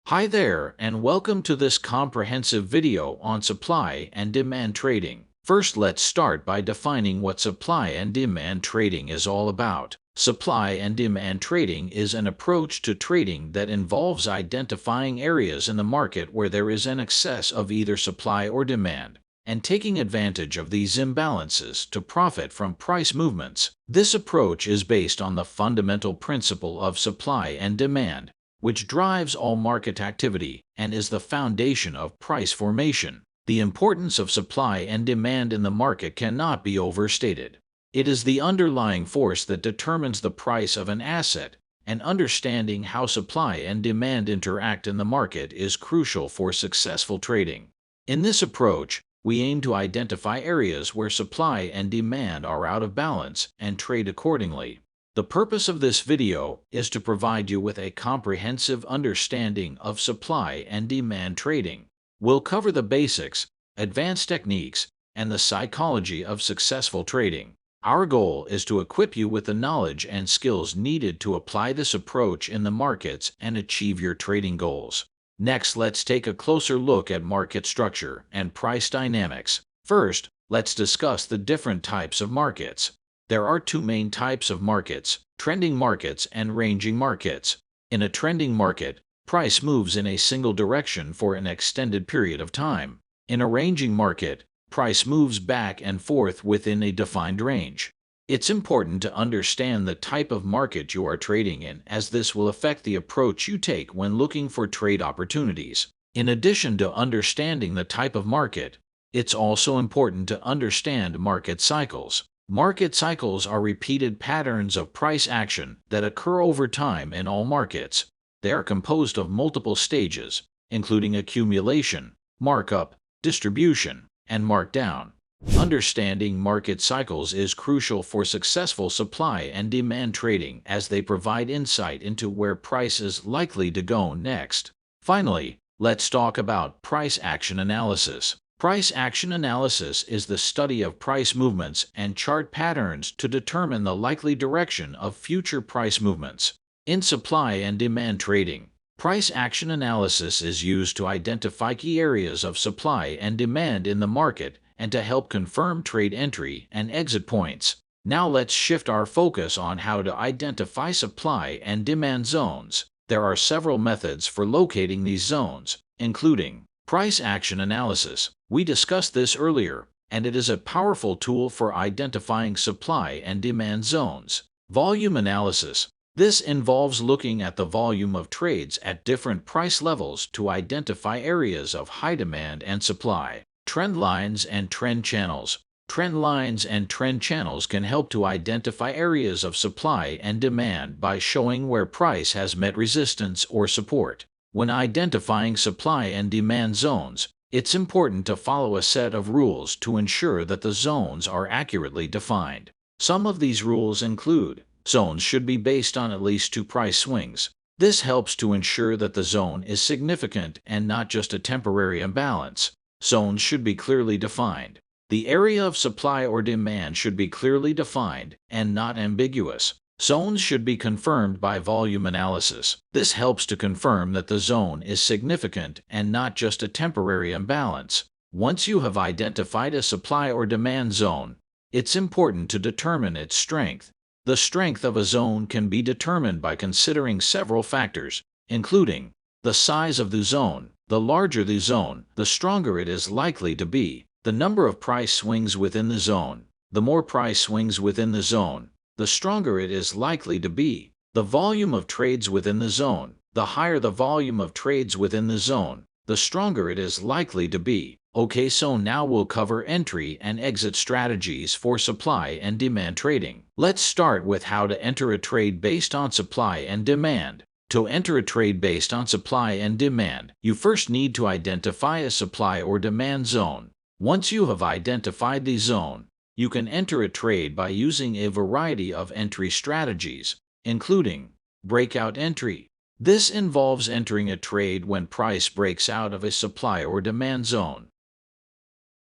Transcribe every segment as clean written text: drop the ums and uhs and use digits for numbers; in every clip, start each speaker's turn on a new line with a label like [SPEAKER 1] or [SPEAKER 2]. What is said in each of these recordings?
[SPEAKER 1] Hi there, and welcome to this comprehensive video on supply and demand trading. First, let's start by defining what supply and demand trading is all about. Supply and demand trading is an approach to trading that involves identifying areas in the market where there is an excess of either supply or demand, and taking advantage of these imbalances to profit from price movements. This approach is based on the fundamental principle of supply and demand, which drives all market activity and is the foundation of price formation. The importance of supply and demand in the market cannot be overstated. It is the underlying force that determines the price of an asset, and understanding how supply and demand interact in the market is crucial for successful trading. In this approach, we aim to identify areas where supply and demand are out of balance and trade accordingly. The purpose of this video is to provide you with a comprehensive understanding of supply and demand trading. We'll cover the basics, advanced techniques, and the psychology of successful trading. Our goal is to equip you with the knowledge and skills needed to apply this approach in the markets and achieve your trading goals. Next, let's take a closer look at market structure and price dynamics. First, let's discuss the different types of markets. There are two main types of markets: trending markets and ranging markets. In a trending market, price moves in a single direction for an extended period of time. In a ranging market, price moves back and forth within a defined range. It's important to understand the type of market you are trading in, as this will affect the approach you take when looking for trade opportunities. In addition to understanding the type of market, it's also important to understand market cycles. Market cycles are repeated patterns of price action that occur over time in all markets. They are composed of multiple stages, including accumulation, markup, distribution, and markdown. Understanding market cycles is crucial for successful supply and demand trading, as they provide insight into where price is likely to go next. Finally, let's talk about price action analysis. Price action analysis is the study of price movements and chart patterns to determine the likely direction of future price movements. In supply and demand trading, price action analysis is used to identify key areas of supply and demand in the market and to help confirm trade entry and exit points. Now let's shift our focus on how to identify supply and demand zones. There are several methods for locating these zones, including price action analysis. We discussed this earlier, and it is a powerful tool for identifying supply and demand zones. Volume analysis. This involves looking at the volume of trades at different price levels to identify areas of high demand and supply. Trend lines and trend channels. Trend lines and trend channels can help to identify areas of supply and demand by showing where price has met resistance or support. When identifying supply and demand zones, it's important to follow a set of rules to ensure that the zones are accurately defined. Some of these rules include: zones should be based on at least two price swings. This helps to ensure that the zone is significant and not just a temporary imbalance. Zones should be clearly defined. The area of supply or demand should be clearly defined and not ambiguous. Zones should be confirmed by volume analysis. This helps to confirm that the zone is significant and not just a temporary imbalance. Once you have identified a supply or demand zone, it's important to determine its strength. The strength of a zone can be determined by considering several factors, including the size of the zone. The larger the zone, the stronger it is likely to be. The number of price swings within the zone. The more price swings within the zone, the stronger it is likely to be. The volume of trades within the zone. The higher the volume of trades within the zone, the stronger it is likely to be. Okay, so now we'll cover entry and exit strategies for supply and demand trading. Let's start with how to enter a trade based on supply and demand. To enter a trade based on supply and demand, you first need to identify a supply or demand zone. Once you have identified the zone, you can enter a trade by using a variety of entry strategies, including breakout entry. This involves entering a trade when price breaks out of a supply or demand zone.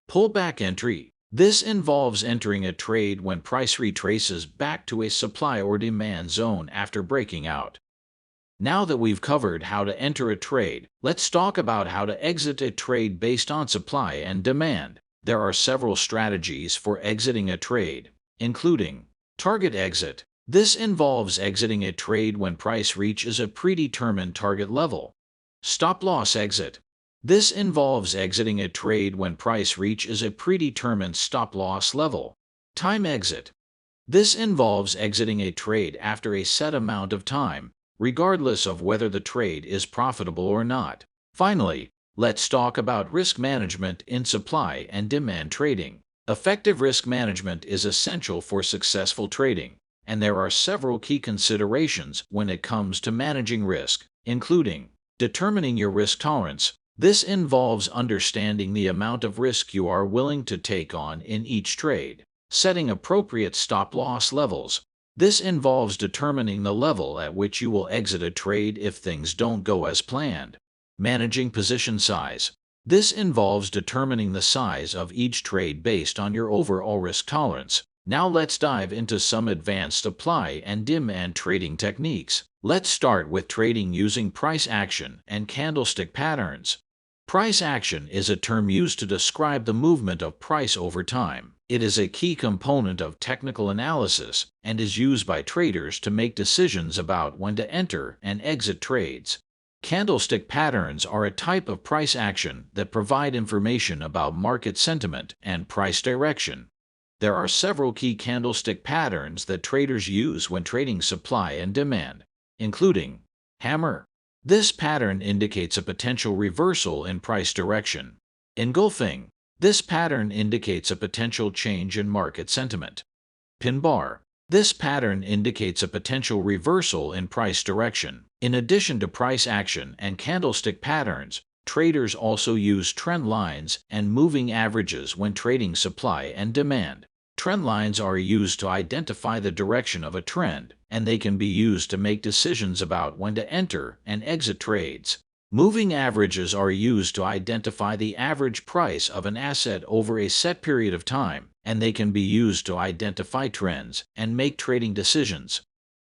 [SPEAKER 1] Pullback entry. This involves entering a trade when price retraces back to a supply or demand zone after breaking out. Now that we've covered how to enter a trade, let's talk about how to exit a trade based on supply and demand. There are several strategies for exiting a trade, including target exit. This involves exiting a trade when price reaches a predetermined target level. Stop loss exit. This involves exiting a trade when price reaches a predetermined stop loss level. Time exit. This involves exiting a trade after a set amount of time, regardless of whether the trade is profitable or not. Finally, let's talk about risk management in supply and demand trading. Effective risk management is essential for successful trading, and there are several key considerations when it comes to managing risk, including determining your risk tolerance. This involves understanding the amount of risk you are willing to take on in each trade. Setting appropriate stop-loss levels. This involves determining the level at which you will exit a trade if things don't go as planned. Managing position size. This involves determining the size of each trade based on your overall risk tolerance. Now let's dive into some advanced supply and demand trading techniques. Let's start with trading using price action and candlestick patterns. Price action is a term used to describe the movement of price over time. It is a key component of technical analysis and is used by traders to make decisions about when to enter and exit trades. Candlestick patterns are a type of price action that provide information about market sentiment and price direction. There are several key candlestick patterns that traders use when trading supply and demand, including hammer. This pattern indicates a potential reversal in price direction. Engulfing. This pattern indicates a potential change in market sentiment. Pin bar. This pattern indicates a potential reversal in price direction. In addition to price action and candlestick patterns, traders also use trend lines and moving averages when trading supply and demand. Trend lines are used to identify the direction of a trend, and they can be used to make decisions about when to enter and exit trades. Moving averages are used to identify the average price of an asset over a set period of time, and they can be used to identify trends and make trading decisions.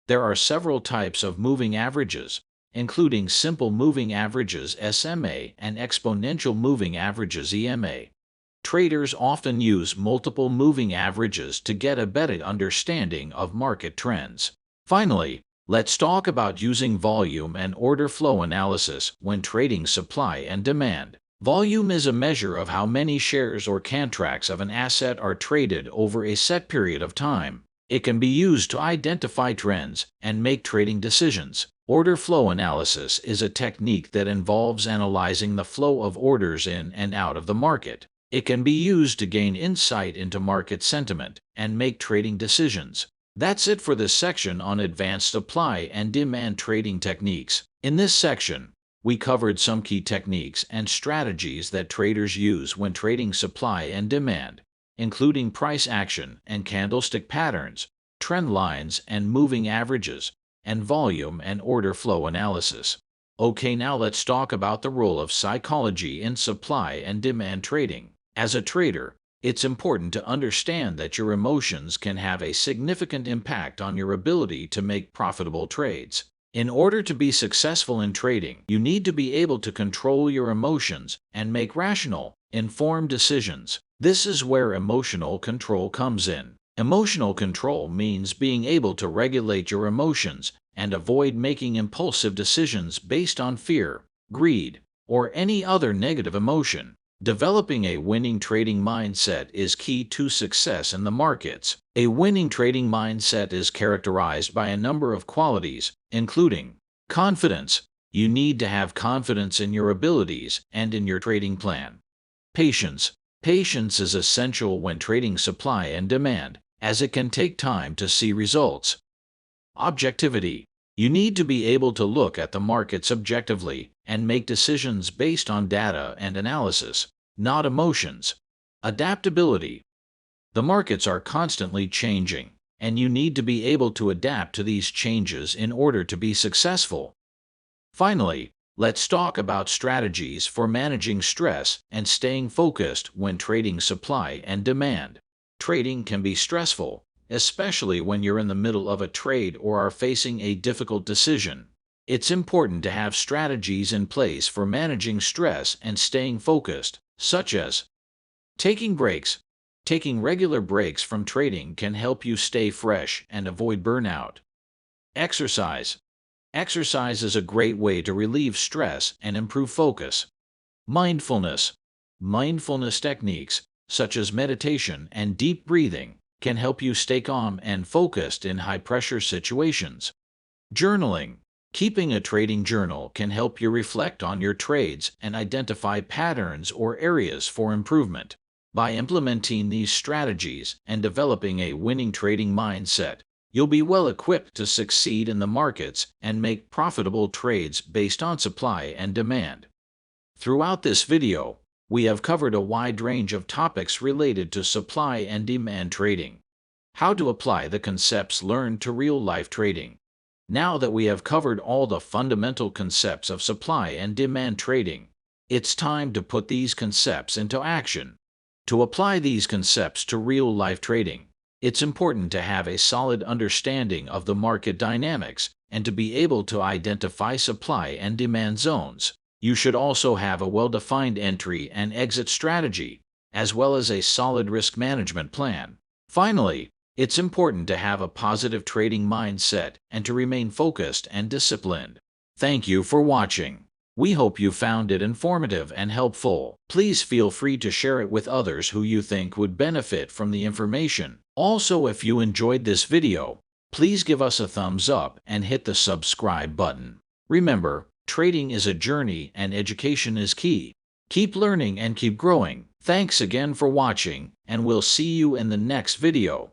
[SPEAKER 1] There are several types of moving averages, including simple moving averages SMA and exponential moving averages EMA. Traders often use multiple moving averages to get a better understanding of market trends. Finally, let's talk about using volume and order flow analysis when trading supply and demand. Volume is a measure of how many shares or contracts of an asset are traded over a set period of time. It can be used to identify trends and make trading decisions. Order flow analysis is a technique that involves analyzing the flow of orders in and out of the market. It can be used to gain insight into market sentiment and make trading decisions. That's it for this section on advanced supply and demand trading techniques. In this section, we covered some key techniques and strategies that traders use when trading supply and demand, including price action and candlestick patterns, trend lines and moving averages, and volume and order flow analysis. Okay, now let's talk about the role of psychology in supply and demand trading. As a trader, it's important to understand that your emotions can have a significant impact on your ability to make profitable trades. In order to be successful in trading, you need to be able to control your emotions and make rational, informed decisions. This is where emotional control comes in. Emotional control means being able to regulate your emotions and avoid making impulsive decisions based on fear, greed, or any other negative emotion. Developing a winning trading mindset is key to success in the markets. A winning trading mindset is characterized by a number of qualities, including confidence. You need to have confidence in your abilities and in your trading plan. Patience. Patience is essential when trading supply and demand, as it can take time to see results. Objectivity. You need to be able to look at the markets objectively and make decisions based on data and analysis, not emotions. Adaptability. The markets are constantly changing, and you need to be able to adapt to these changes in order to be successful. Finally, let's talk about strategies for managing stress and staying focused when trading supply and demand. Trading can be stressful, especially when you're in the middle of a trade or are facing a difficult decision. It's important to have strategies in place for managing stress and staying focused, such as taking breaks. Taking regular breaks from trading can help you stay fresh and avoid burnout. Exercise. Exercise is a great way to relieve stress and improve focus. Mindfulness. Mindfulness techniques, such as meditation and deep breathing, can help you stay calm and focused in high-pressure situations. Journaling. Keeping a trading journal can help you reflect on your trades and identify patterns or areas for improvement. By implementing these strategies and developing a winning trading mindset, you'll be well equipped to succeed in the markets and make profitable trades based on supply and demand. Throughout this video, we have covered a wide range of topics related to supply and demand trading. How to apply the concepts learned to real-life trading. Now that we have covered all the fundamental concepts of supply and demand trading, it's time to put these concepts into action. To apply these concepts to real-life trading, it's important to have a solid understanding of the market dynamics and to be able to identify supply and demand zones. You should also have a well-defined entry and exit strategy, as well as a solid risk management plan. Finally, it's important to have a positive trading mindset and to remain focused and disciplined. Thank you for watching. We hope you found it informative and helpful. Please feel free to share it with others who you think would benefit from the information. Also, if you enjoyed this video, please give us a thumbs up and hit the subscribe button. Remember, trading is a journey and education is key. Keep learning and keep growing. Thanks again for watching, and we'll see you in the next video.